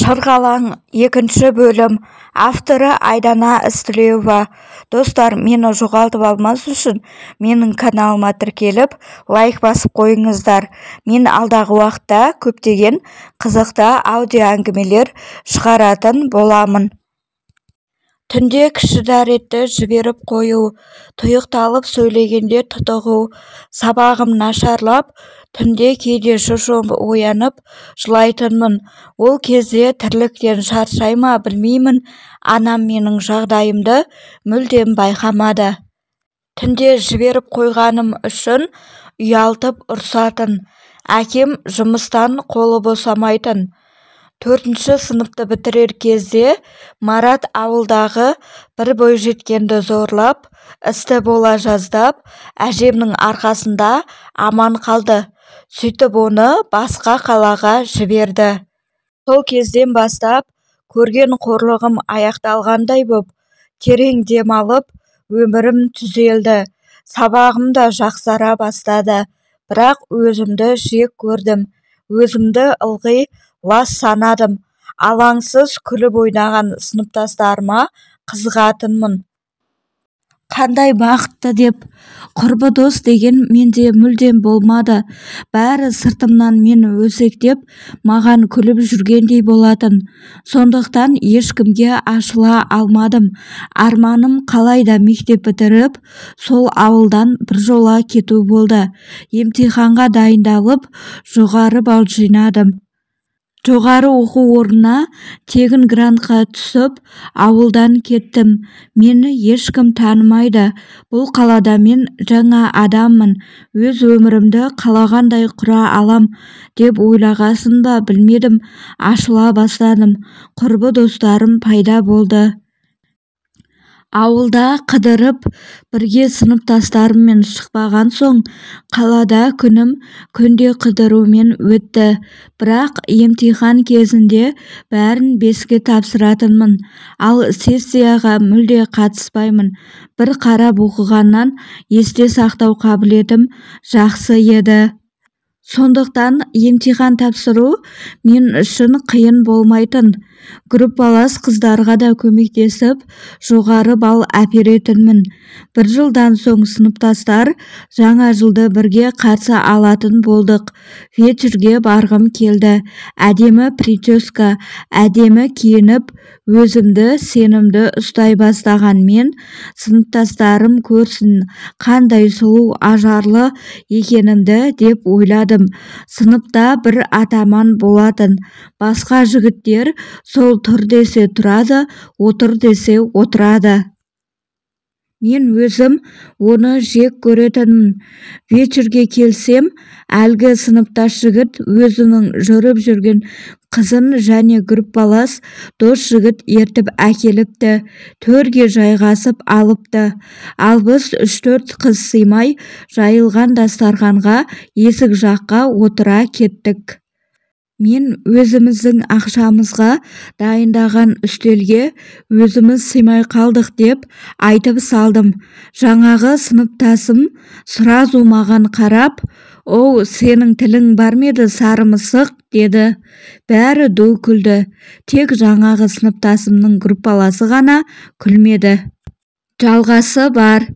Шырғалаң 2 бөлім. Авторы Айдана Істілеуова. Достар, мені жоғалтып алмас үшін менің каналыма тіркеліп, лайк басып қойыңыздар. Мен алдағы уақытта көптеген қызықты аудио әңгімелер шығаратын боламын. Түнде кіші дәретті жіберіп қою, тұйықталып сөйлегенде тұтығу, сабағым нашарлап, түнде кейде шошып оянып жылайтынмын. Ол кезде тірліктен шаршай ма білмеймін, анам менің жағдайымды мүлдем байқамады. Түнде жіберіп қойғаным үшін ұялтып ұрсатын. Әкем жұмыстан қолы босамайтын. 4-ші сыныпты бітірер кезде Марат ауылдағы бір бойжеткенді зорлап, істі бола жаздап, әжемнің арқасында аман қалды. Сөйтіп оны басқа қалаға жіберді. Сол кезден бастап көрген қорлығым аяқталғандай боп, терең демалып, өмірім түзелді. Сабағым да жақсара бастады. Бірақ өзімді жек көрдім. Өзімді ылғи лас санадым. Алаңсыз күліп ойнаған сыныптастарыма қызығатынмын. Қандай бақытты деп, құрбы дос деген менде мүлдем болмады. Бәрі сыртымнан мені өсектеп, маған күліп жүргендей болатын. Сондықтан ешкімге ашыла алмадым. Арманым қалайда мектеп бітіріп, сол ауылдан біржола кету болды. Емтиханға дайындалып, жоғары балл жинадым. Жоғары оқу орнына тегін грантқа түсіп, ауылдан кеттім. Мені ешкім танымайды. Бұл қалада мен жаңа адаммын. Өз өмірімді қалағандай құра алам деп ойлағасын ба білмедім. Ашыла бастадым. Құрбы достарым пайда болды. Ауылда қыдырып, бірге сыныптастарыммен шықпаған соң, қалада күнім күнде қыдырумен өтті. Бірақ емтихан кезінде бәрін 5-ке тапсыратынмын. Ал сессияға мүлде қатыспаймын. Bir қарап оқығаннан есте сақтау қабілетім жақсы еді. Сондықтан емтихан тапсыру мен үшін қиын болмайтын. Группалас қыздарға да көмектесіп, жоғары балл әперетінмін. 1 жылдан соң сыныптастар жаңа жылды бірге қарсы алатын болдық. Вечерге барғым келді. Әдемі прическа, әдемі киініп, өзімді сенімді ұстай бастаған мен, сыныптастарым көрсін қандай сұлу ажарлы екенімді деп ойладым. Сыныпта бір атаман болатын. Басқа жігіттер сол тұр десе тұрады, отыр десе отырады. Мен өзім оны жек көретінмін. Вечерге келсем, әлгі сыныптас жігіт өзінің жүріп жүрген қызын және группалас дос жігіт ертіп әкеліпті. Төрге жайғасып алыпты. Ал біз 3-4 қыз сыймай жайылған дастарханға есік жаққа отыра кеттік. Мен өзіміздің ақшамызға дайындаған үстелге өзіміз сыймай қалдық деп айтып салдым. Жаңағы сыныптасым сразу маған қарап, «Оу, сенің тілің бар меді, сары мысық?» деді. Бәрі ду күлді. Тек жаңағы сыныптасымның группаласы ғана күлмеді. Жалғасы бар.